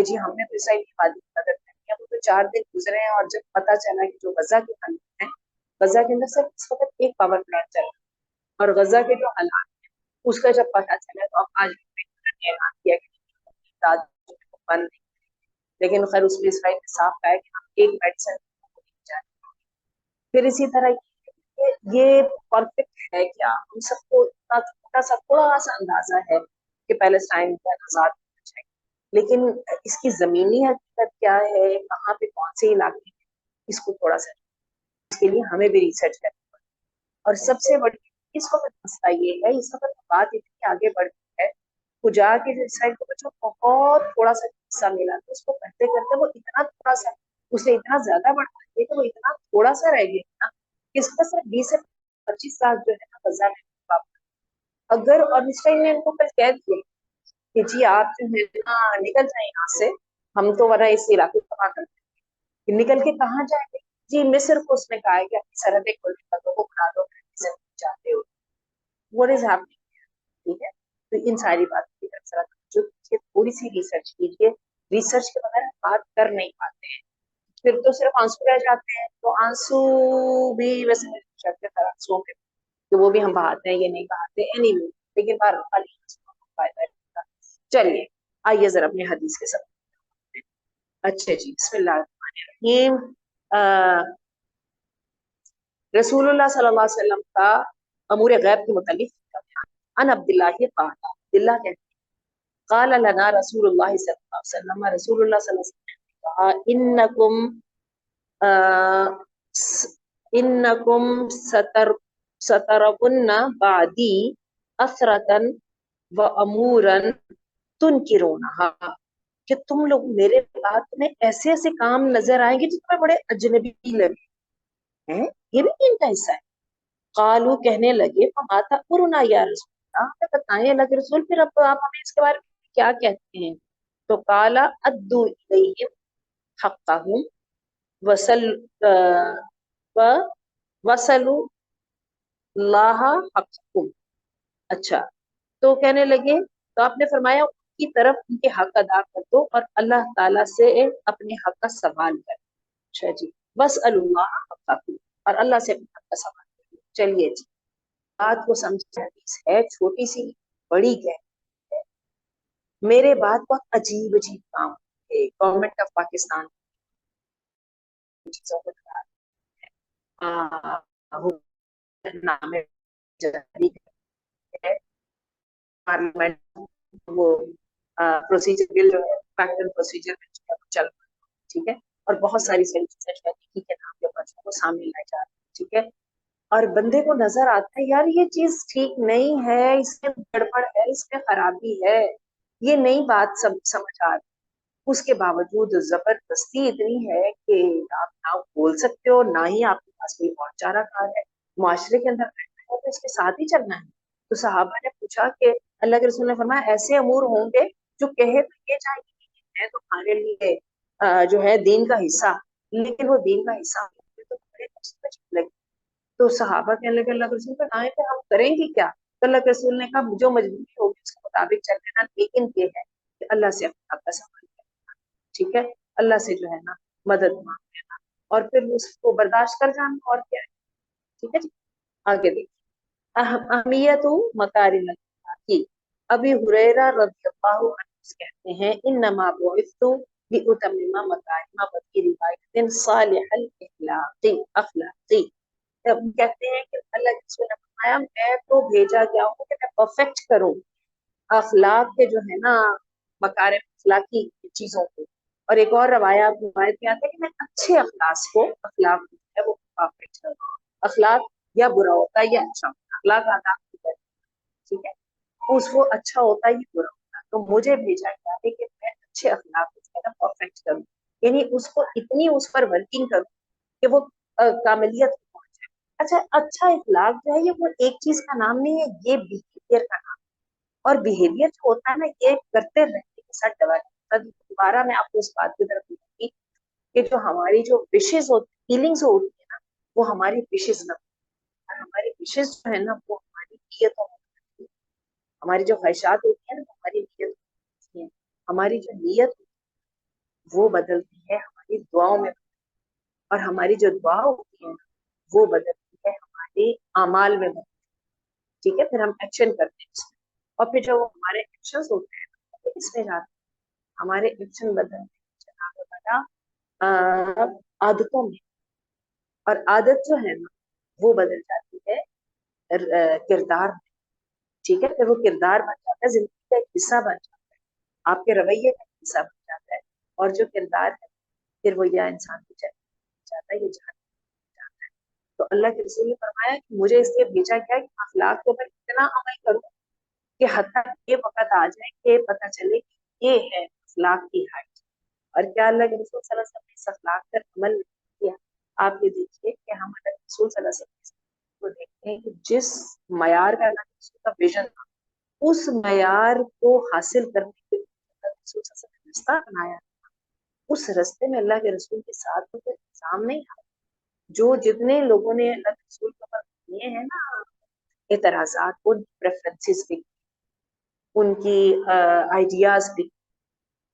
کہ جی ہم نے تو اسرائیلی قادری کی مدد کرنی ہے. وہ تو 4 دن گزرے ہیں اور جب پتا چلا کہ جو غزہ کے حالات ہیں، غزہ کے اندر صرف اس وقت ایک پاور پلانٹ چل رہا ہے، اور غزہ کے جو حالات ہیں اس کا جب پتا چلا تو اب آج نے اعلان کیا کہ امداد جو ہے وہ بند نہیں. لیکن خیر اس میں اسرائیل نے صاف کہا ہے کہ ہم ایک میڈیسن جائیں. پھر اسی طرح یہ پرفیکٹ ہے کیا؟ ہم سب کو اتنا چھوٹا سا تھوڑا سا اندازہ ہے کہ پیلسٹائن کا آزاد ہونا چاہیے، لیکن اس کی زمینی حقیقت کیا ہے، کہاں پہ کون سے علاقے ہیں، اس کو تھوڑا سا اس کے لیے ہمیں بھی ریسرچ کرنا پڑے. اور سب سے بڑی اس وقت مسئلہ یہ ہے، اس وقت بات اتنی آگے بڑھ گئی ہے، کجا کے جو اسرائیل کو بچوں بہت تھوڑا سا حصہ ملا تھا، اس کو کرتے کرتے وہ اتنا تھوڑا سا اسے اتنا زیادہ بڑھا دیا کہ وہ اتنا تھوڑا سا رہ گیا نا، اس کا صرف 20 سے 25 لاکھ جو ہے نا غزہ میں اگر. اور اسرائیل نے ان کو کل کہہ دیا کہ جی آپ جو ہے نا نکل جائیں یہاں سے، ہم تو ورنہ اس علاقے کو تباہ کر دیں گے. نکل کے کہاں جائیں گے؟ جی مصر کو اس نے کہا ہے کہ اپنی سرحدیں کھولنے کا تو وہ بنا دو چاہتے ہو. What is happening? ٹھیک ہے، تو ان ساری باتوں کی طرف ذرا توجہ کیجیے، تھوڑی سی ریسرچ کیجیے. ریسرچ کے بغیر بات کر نہیں پاتے ہیں، پھر تو صرف آنسو رہ جاتے ہیں. تو آنسو بھی ویسے آنسو کے کہ وہ بھی ہم بہاتے ہیں یہ نہیں بہاتے اینی وے، لیکن بہرحال فائدہ نہیں. چلیے آئیے ذرا اپنے حدیث کے ساتھ. اچھا جی، بسم اللہ الرحمن الرحیم. رسول اللہ صلی اللہ علیہ وسلم کا امور غیب کے متعلق ان عبداللہ قال عبداللہ کہتے ہیں قال لنا رسول اللہ صلی اللہ علیہ وسلم، رسول اللہ صلی اللہ علیہ وسلم نے کہا انکم سترون بعدی اثرتن و امورن تنکرونہا، کہ تم لوگ میرے بعد میں ایسے ایسے کام نظر آئیں گے جو تمہیں بڑے اجنبی لگے ہیں. یہ بھی ان کا حصہ ہے. قالو کہنے لگے فما تأمرنا یا رسول اللہ، ہمیں بتائیں اللہ کے رسول، پھر اب آپ ہمیں اس کے بارے میں کیا کہتے ہیں؟ تو قال ادوا الیہم حقہم وصل وصلوا اللہ حقکم. اچھا، تو کہنے لگے تو آپ نے فرمایا ان کی طرف ان کے حق ادا کر دو اور اللہ تعالیٰ سے اپنے حق کا سوال کر. اچھا جی، بس اللہ حقکم، اور اللہ سے اپنے حق کا سوال کر. چلیے جی، بات کو سمجھنا ہے چھوٹی سی بڑی گہری ہے. میرے بعد بہت عجیب عجیب کام ہے گورنمنٹ آف پاکستان چیزوں کو نام جاری ہے. پارلیمنٹ وہ پروسیجر بل جو ہے فیکٹر پروسیجر چل رہا ہے، ٹھیک ہے، اور بہت ساری چیزیں کے نام کے اوپر وہ سامنے لائی جا رہی ہے، ٹھیک ہے. اور بندے کو نظر آتا ہے یار یہ چیز ٹھیک نہیں ہے، اس میں گڑبڑ ہے، اس میں خرابی ہے، یہ نئی بات سمجھ آ رہی. اس کے باوجود زبردستی اتنی ہے کہ آپ نہ بول سکتے ہو، نہ ہی آپ کے پاس کوئی اور چارہ کار ہے. معاشرے کے اندر بیٹھنا ہے تو اس کے ساتھ ہی چلنا ہے. تو صحابہ نے پوچھا کہ اللہ کے رسول نے فرمایا ایسے امور ہوں گے جو کہے تو یہ چاہیے ہے تمہارے لیے جو ہے دین کا حصہ، لیکن وہ دین کا حصہ تو بڑے عجیب لگے. تو صحابہ کہنے لگے اللہ کے رسول پر آئے کہ ہم کریں گے کیا؟ تو اللہ کے رسول نے کہا جو مجبوری ہوگی اس کے مطابق چل لینا، لیکن یہ ہے کہ اللہ سے اپنا حق کا سوال کرنا، ٹھیک ہے، اللہ سے جو ہے نا مدد مانگ لینا اور پھر اس کو برداشت کر جانا، اور کیا ہے. ٹھیک ہے جی، آگے دیکھیں اہمیت مکارم الاخلاق. ابی ہریرہ رضی اللہ عنہ کہتے ہیں انما بعثت لاتمم مکارم بنی روایت صالح الاخلاقی. کہتے ہیں کہ اللہ کے رسول نے فرمایا میں تو بھیجا گیا ہوں کہ میں پرفیکٹ کروں اخلاق کے جو ہے نا مکارم اخلاقی چیزوں کو. اور ایک اور روایت میں آتا ہے کہ میں اچھے اخلاق ہے وہ پرفیکٹ کروں. اخلاق یا برا ہوتا ہے یا اچھا ہوتا ہے، اخلاق آداب کی طرح، ٹھیک ہے، اس کو اچھا ہوتا ہے یا برا ہوتا ہے. تو مجھے بھیجا گیا ہے کہ میں اچھے اخلاق کو پرفیکٹ کروں، یعنی اس کو اتنی اس پر ورکنگ کروں کہ وہ کاملیت پہنچ جائے. اچھا، اچھا اخلاق جو ہے یہ وہ ایک چیز کا نام نہیں ہے، یہ بیہیویئر کا نام. اور بیہیویئر جو ہوتا ہے نا یہ کرتے رہنے کے ساتھ ڈیولپ. دوبارہ میں آپ کو اس بات کی طرف بولوں گی کہ جو ہماری جو وشز ہوتی فیلنگز ہوتی ہے نا وہ ہماری وشز نہ، ہماری وشز جو ہے نا وہ ہماری نیتوں میں، ہماری جو خواہشات ہوتی ہیں نا وہ ہماری نیت ہوتی ہیں. ہماری جو نیت وہ بدلتی ہے ہماری دعاؤں میں، اور ہماری جو دعا ہوتی ہے وہ بدلتی ہے ہمارے اعمال میں بدلتی ہے، ٹھیک ہے. پھر ہم ایکشن کرتے ہیں اس میں، اور پھر جو ہمارے ایکشن ہوتے ہیں وہ اس میں جاتے ہیں، ہمارے ایکشن بدلتے ہیں جناب والا عادتوں میں، اور عادت جو ہے نا وہ بدل جاتی ہے کردار میں، ٹھیک ہے. پھر وہ کردار بن جاتا ہے، زندگی کا ایک حصہ بن جاتا ہے، آپ کے رویے کا ایک حصہ بن جاتا ہے، اور جو کردار ہے پھر وہ یا انسان کو جاتا ہے یا جہاں جاتا ہے. تو اللہ کے رسول نے فرمایا کہ مجھے اس لیے بھیجا گیا کہ اخلاق کے اوپر اتنا عمل کروں کہ حتیٰ یہ وقت آ جائے کہ پتہ چلے کہ یہ ہے اخلاق کی ہائٹ. اور کیا اللہ کے رسول صلی اللہ علیہ وسلم نے اس اخلاق پر عمل نہیں کیا؟ آپ یہ دیکھیے کہ ہم اللہ کے رسول صلی اللہ علیہ وسلم کو دیکھتے ہیں کہ جس معیار کا اللہ کے رسول کا ویژن تھا، اس معیار کو حاصل کرنے کے لیے اللہ کے رسول صلی اللہ علیہ وسلم نے رستہ بنایا. اس رستے میں اللہ کے رسول کے ساتھ تو کوئی انتظام نہیں ہے. جو جتنے لوگوں نے اللہ کے رسول کے اوپر کیے ہیں نا اعتراضات، ان کی پریفرنسز بھی، ان کی آئیڈیاز بھی،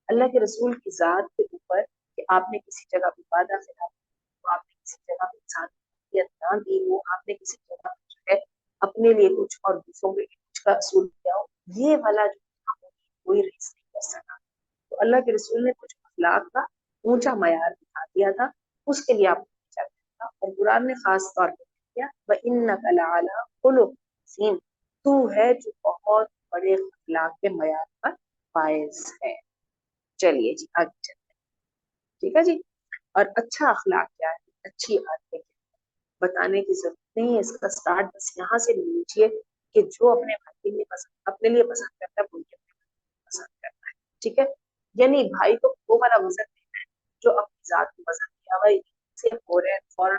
اللہ کے رسول کی ذات کے اوپر کہ آپ نے کسی جگہ پہ وعدہ خلاف، آپ نے کسی جگہ پہ انسان نہ دی ہو، آپ نے کسی جگہ پہ جو ہے اپنے لیے کچھ اور دوسروں کے لیے کچھ کا اصول کیا ہو، یہ والا جو کوئی ریس نہیں کر سکا. تو اللہ کے رسول نے کچھ اخلاق کا اونچا معیار دکھا دیا تھا، اس کے لیے آپ کو بھیجا گیا تھا. اور قرآن نے خاص طور پہ کیا وَإِنَّكَ لَعَلَىٰ خُلُقٍ عَظِيمٍ، تو ہے جو بہت بڑے اخلاق کے معیار پر فائز ہے. چلیے جی آگے چلتے ہیں، ٹھیک ہے جی. اور اچھا اخلاق کیا ہے، اچھی عادتیں بتانے کی ضرورت نہیں ہے، اس کا سٹارٹ بس یہاں سے لے لیجیے کہ جو اپنے بھائی کے لیے پسند، اپنے لیے پسند کرتا ہے وہ پسند کرتا ہے، ٹھیک ہے. یعنی بھائی کو وہ والا وزن دینا ہے جو اپنی ذات کو وزن دیا بھائی سے ہو رہے فوراً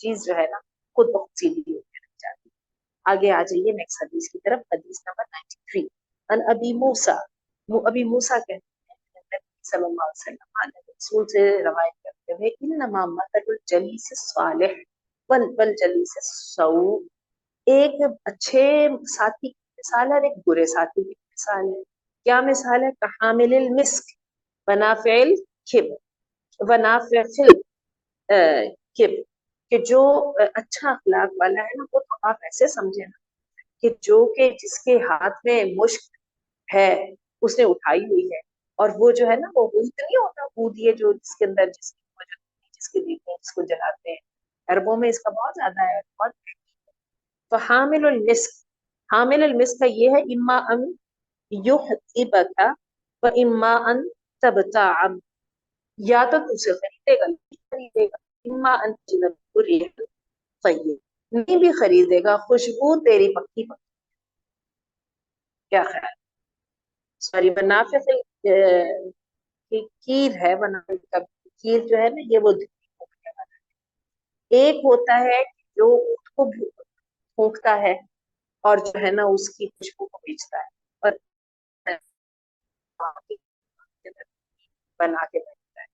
چیز جو ہے نا خود بہت سیدھی ہوتی جاتی ہے. آگے آ جائیے نیکسٹ حدیث کی طرف، حدیث نمبر 93. ان ابی موسیٰ کہتے ہیں نبی صلی اللہ علیہ وسلم رسول سے روایت کرتے ہوئے انما مثل الجلیس الصالح والجلیس السوء، ایک اچھے ساتھی کی مثال ہے اور ایک برے ساتھی کی مثال ہے. کیا مثال ہے؟ کحامل المسک ونافع الکبر ونافع الکبر، کہ جو اچھا اخلاق والا ہے نا وہ تو آپ ایسے سمجھے نا کہ جو کہ جس کے ہاتھ میں مشک ہے اس نے اٹھائی ہوئی ہے، اور وہ جو ہے نا وہ نہیں ہوتا یہ جو جس کے اندر جس کے دیتے ہیں جس کو جلاتے ہیں، عربوں میں اس کا بہت زیادہ ہے. بہت تو حامل المسک، حامل المسک کا یہ ہے اما ان یحطبک و اما ان تبتاع، یا تو تم سے خریدے گا نہیں خریدے گا، اما ان تجد ریح طیب، نہیں بھی خریدے گا خوشبو تیری پکی پکی. کیا خیال؟ سوری منافع کیر ہے، منافع کا کیر جو ہے نا یہ وہ ایک ہوتا ہے جو کو پھونکتا ہے اور جو ہے نا اس کی خوشبو کو بیچتا ہے اور بنا کے بیچتا ہے،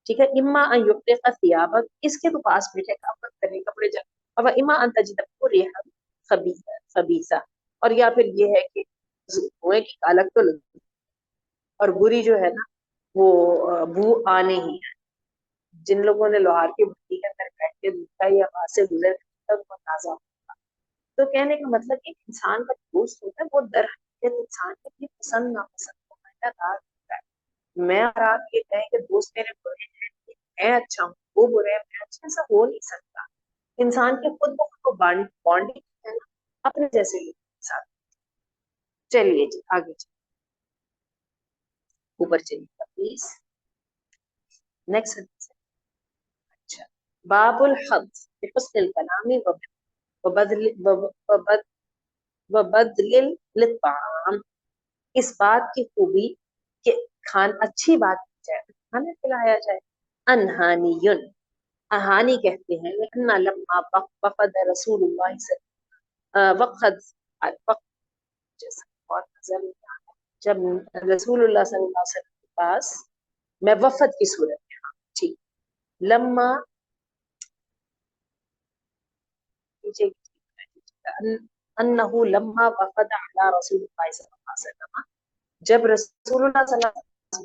ٹھیک ہے. اما ان یحرق ثیابک، اس کے تو پاس بیٹھے کام کرنے کپڑے جا، اور اما ان تجد ریحا خبیثہ، اور یا پھر یہ ہے کہ دھوئیں کی کالک تو لگتی اور بری جو ہے نا وہ بو آنے ہی ہے. جن لوگوں نے لوہار کی بھٹی کے اندر بیٹھ کے دیکھا یا وہاں سے گزر وہ تازہ ہوتا. تو کہنے کا مطلب کہ انسان کا دوست ہوتا ہے وہ در حقیقت انسان کے لیے پسند ناپسند کو مددگار ہوتا ہے. میں اور آپ یہ کہیں کہ دوست میرے برے ہیں میں اچھا ہوں وہ برے ہیں میں اچھا، ایسا ہو نہیں سکتا. انسان کے خود بخود کو بانڈنگ ہے نا اپنے جیسے لوگوں کے ساتھ. چلیے جی آگے چلیے، اوپر چلیے پلیز نیکسٹ. اچھا، باب الحظ بحسن الکلام وبدل للطعام، اس بات کی خوبی کہ اچھی بات کی جائے، کھانا کھلایا جائے. انہانیون، اہانی کہتے ہیں لما وقد رسول اللہ وقد جب رسول اللہ صلی اللہ علیہ وسلم کے پاس، میں وفد کی صورت میں ہاں ٹھیک، لما انه لما وفد على رسول اللہ صلی اللہ علیہ وسلم، جب رسول اللہ صلی اللہ علیہ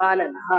قال لها,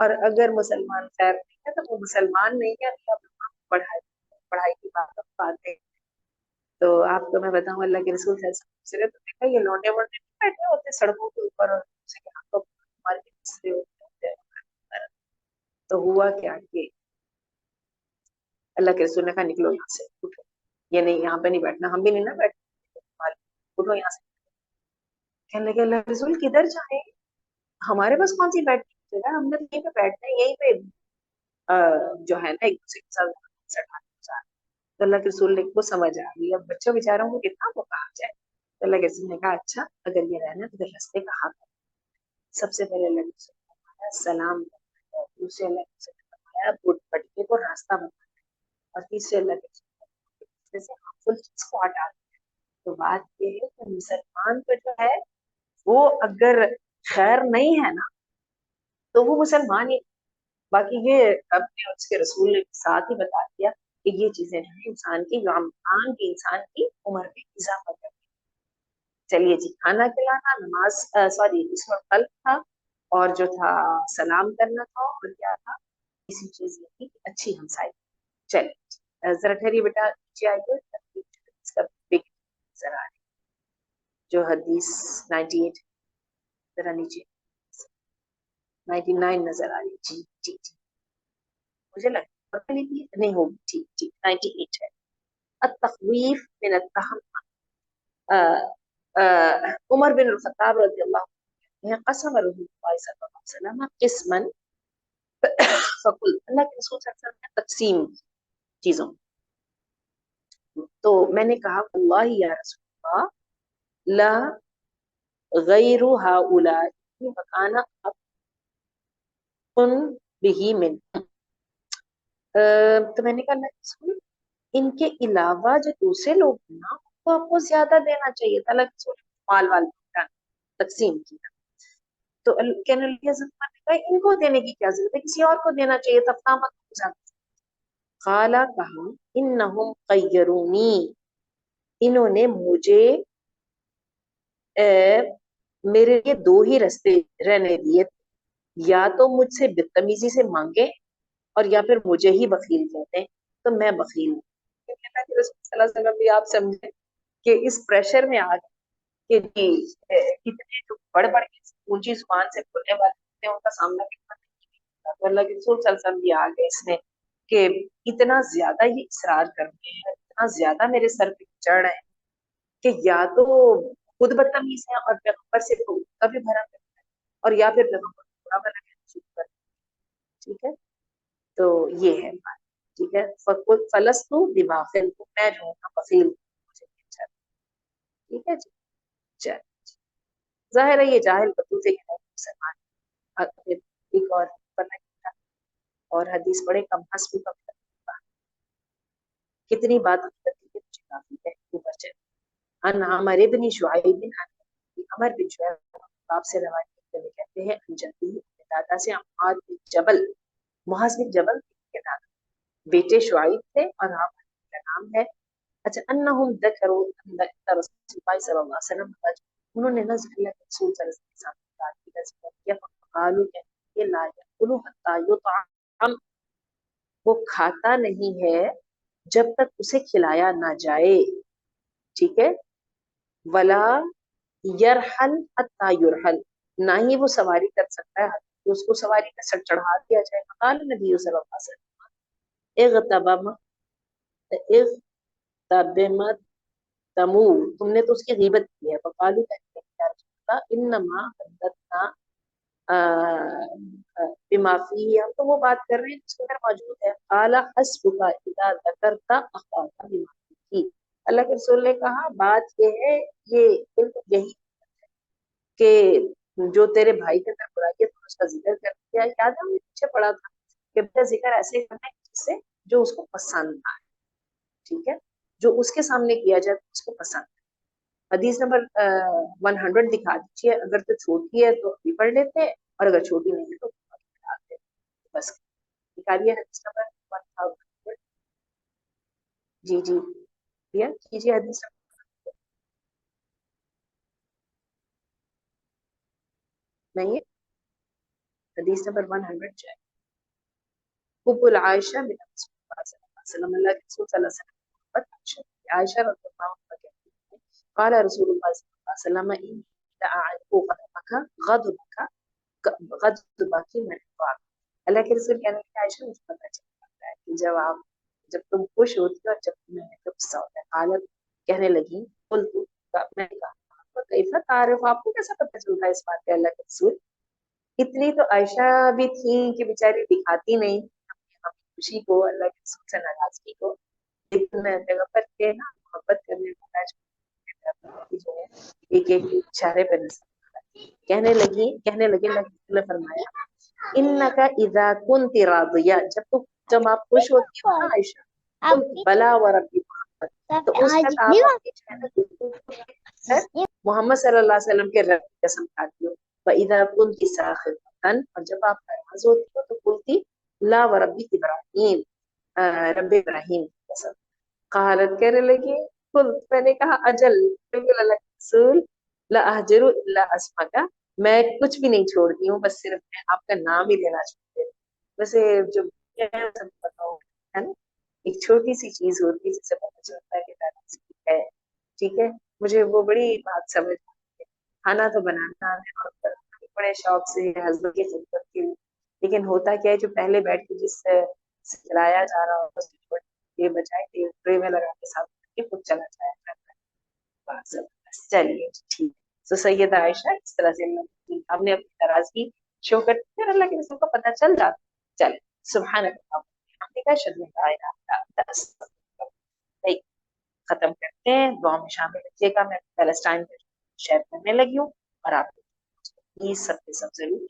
اور اگر مسلمان خیر نہیں ہے تو وہ مسلمان نہیں ہے. پڑھائی کی بات ہے. تو آپ کو میں بتاؤں اللہ کے رسول صلی اللہ علیہ وسلم نے تو دیکھا یہ لونڈے وونڈے نہیں بیٹھے ہوتے سڑکوں کے اوپر اور تو ہوا کیا کہ اللہ کے رسول نے کہا نکلو یہاں سے, اٹھو, یہ نہیں یہاں پہ نہیں بیٹھنا, ہم بھی نہیں نا بیٹھنا, اٹھو یہاں سے. کہنے لگے اللہ کے رسول کدھر جائیں, ہمارے پاس کون سی بیٹھنے کی جگہ, ہم نے یہیں پہ بیٹھنا ہے, یہیں پہ جو ہے نا ایک دوسرے کے ساتھ. تو اللہ کے رسول کو سمجھ آ گئی اب بچوں بیچاروں کو کتنا وہ کہا جائے. تو اللہ کے رسول نے کہا اچھا اگر یہ رہنا تو رستے کا حق ہے. سب سے پہلے اللہ کے رسول نے فرمایا سلام کرنا ہے, دوسرے اللہ کے رسول نے فرمایا بھٹکے کو راستہ بتانا ہے, اور تیسرے اللہ کے رسول سے ہارمفل چیز کو ہٹا دیا. تو بات یہ ہے کہ مسلمان کو جو ہے وہ اگر خیر نہیں ہے نا تو وہ مسلمان ہی. باقی یہ اب نے اس کے رسول نے ساتھ ہی بتا دیا کہ یہ چیزیں جو ہیں انسان کی انسان کی عمر میں اضافہ کرتی. چلیے جی, کھانا کھلانا, نماز سوری اس میں قلب تھا, اور جو تھا سلام کرنا تھا, اور کیا تھا اسی چیز کی اچھی ہمسائی. چلیے ذرا ٹھہریے بیٹا, نیچے آئیے ذرا جو حدیث 98 ذرا نیچے 99 نظر آ رہی. جی جی جی مجھے لگتا نہیں ہوگی. ٹھیک ٹھیک 98 ہے. التخویف من التهم. عمر بن الخطاب رضی اللہ عنہ قسم رسول اللہ صلی اللہ علیہ وسلم قسما فقل, اللہ کے رسول صلی اللہ علیہ وسلم نے تقسیم چیزوں. تو میں نے کہا اللہ یا رسول اللہ لا غیر هؤلاء مکان ان بھی من. تو میں نے کہا اللہ کے رسول ان کے علاوہ جو دوسرے لوگ ہیں نا وہ آپ کو زیادہ دینا چاہیے تھا. اللہ کے رسول مال وال تقسیم کیا. تو کہنے لگے حضرت عمر نے کہا ان کو دینے کی کیا ضرورت ہے, کسی اور کو دینا چاہیے تھا. قالا کہا انہم خیرونی, انہوں نے مجھے میرے لیے دو ہی رستے رہنے دیے, یا تو مجھ سے بدتمیزی سے مانگے اور یا پھر مجھے ہی بخیل کہتے ہیں. تو میں بخیل ہوں. رسول صلی اللہ علیہ وسلم بھی آپ سمجھے کہ اس پریشر میں آ گئے کہ کتنے جو بڑھ بڑھ کے اونچی زبان سے بولنے والے ہوتے ہیں ان کا سامنا کرنا نہیں. تو اللہ کے رسول صلی اللہ علیہ وسلم بھی آ گئے اس میں کہ اتنا زیادہ یہ اصرار کرتے ہیں, اتنا زیادہ میرے سر پہ چڑھ رہے ہیں کہ یا تو خود بدتمیز ہے اور پیغمبر سے کا بھی بھرا کرتا ہے, اور یا پھر پیغمبر کو برا بنا کہنا شروع کرتا ہے. ٹھیک ہے, تو یہ ہے بات. ٹھیک ہے, فلستو بباخل, میں جو ہوں بخیل. ٹھیک ہے جی. چل ظاہر ہے یہ جاہل بطوطے کے مسلمان. ایک اور اور حدیث بڑے کم حسب کا کتنی بات کرتی ہے مجھے کافی ہے اوپر چل. ان عمر ابن شعیب عمر بن شعیب آپ سے روایت کرتے ہوئے کہتے ہیں انجتی دادا سے معاذ بن جبل, معاذ بن جبل کے دادا بیٹے شعیب تھے اور آپ کا نام ہے. اچھا انہم ذکروا ان رسول اللہ صلی اللہ علیہ وسلم, انہوں نے نہ اللہ کے رسول صلی اللہ علیہ وسلم کے ساتھ بات کی ذکر کیا. قالوا کہ لا یاکل حتى یطعم, وہ کھاتا نہیں ہے جب تک اسے کھلایا نہ جائے. ٹھیک ہے, ولا یرحل حتى یرحل, نہ ہی وہ سواری کر سکتا ہے کہ اس کو سواری کا سر چڑھا دیا جائے. قال نبی صلی اللہ علیہ وسلم اغتبم اغتبمت تمو, تم نے تو اس کی غیبت کی ہے. فقالوا کہتے ہیں یا رسول اللہ انما حدثنا بما فيه, ہم تو وہ بات کر رہے ہیں جس کے اندر موجود ہے. قال حسبك اذا ذكرت اخاك بما فيه, اللہ کے رسول نے کہا بات یہ ہے, یہ بالکل یہی کہ جو تیرے بھائی کے اندر برائی ہے تو اس کا ذکر کر دیا. یاد ہے مجھے پیچھے پڑا تھا کہ بیٹا ذکر ایسے کرنا ہے جس سے جو اس کو پسند آئے. ٹھیک ہے, جو اس کے سامنے کیا جائے تو اس کو پسند ہے. حدیث نمبر 100 دکھا دیجیے, اگر تو چھوٹی ہے تو ابھی پڑھ لیتے ہیں, اور اگر چھوٹی نہیں ہے تو بس نکالیے حدیث نمبر 1000. جی جی کیجیے حدیث نہیں ہے, حدیث نمبر 100 جو ہے حب العائشہ من رسول اللہ صلی اللہ علیہ وسلم، اللہ کے رسول صلی اللہ علیہ وسلم کی محبت عائشہ کی۔ عائشہ رضی اللہ عنہا کہتی ہیں قال رسول اللہ صلی اللہ علیہ وسلم انی لأعرف غضبک غضبک من الفاق۔ اللہ کے رسول کہنے لگے عائشہ مجھے پتہ چل جاتا ہے کہ جب تم خوش ہوتی ہو اور جب تمہیں غصہ ہوتا ہے۔ قالت کہنے لگی قلت میں نے کہا کیف تعرف، آپ کو کیسا پتہ چلتا ہے اس بات کا اللہ کے رسول؟ اتنی تو عائشہ بھی تھی کہ بیچاری دکھاتی نہیں اپنی خوشی کو، اللہ کے رسول سے ناراضگی کو، لیکن پیغمبر کے نا محبت کرنے والا جو ہے ایک ایک اشارے پہ نظر کہنے لگے اللہ کے رسول نے فرمایا انکا اذا کنت راضیہ، جب آپ خوش ہوتی ہو نا عائشہ، قلت بلا وربی محمد، تو اس وقت آپ اپنی چہرے محمد صلی اللہ علیہ وسلم کے رب کی قسم کھاتی ہو۔ وَإِذَا كُنْتِ سَاخِطَةً، اور جب آپ ناراض ہوتی ہو تو قلتی لا وربی ابراہیم، رب ابراہیم کی قسم۔ قالت کہنے لگی قلت، میں نے کہا اجل بالکل اللہ کے رسول لا اہجر الا اسمک، میں کچھ بھی نہیں چھوڑتی ہوں، بس صرف میں آپ کا نام ہی لینا چاہتی ہوں۔ ویسے جو بتاؤ ہے نا، ایک چھوٹی سی چیز ہوتی ہے جس سے پتہ چلتا ہے کہ ناراضگی ہے، ٹھیک ہے، مجھے وہ بڑی بات سمجھ آتی ہے۔ کھانا تو بنانا ہے اور بڑے شوق سے ہسبینڈ کی خدمت کے لیے، لیکن ہوتا کیا ہے جو پہلے بیٹھ کے جس سے کھلایا جا رہا ہوتا ہے یہ بجائے ٹرے میں لگا کے ساتھ کے خود چلا جایا جاتا ہے۔ چلیے ٹھیک، تو سیدہ عائشہ اس طرح سے ہم نے اپنی ناراضگی شو کرتے پھر اللہ کے رسول کو پتہ چل جاتا۔ چلے سبحان اللہ، ہم نے کہا شد ختم کرتے ہیں، دعا میں شامل رکھیے گا۔ میں پیلسٹائن شیئر کرنے لگی ہوں اور آپ سب کے سب ضرور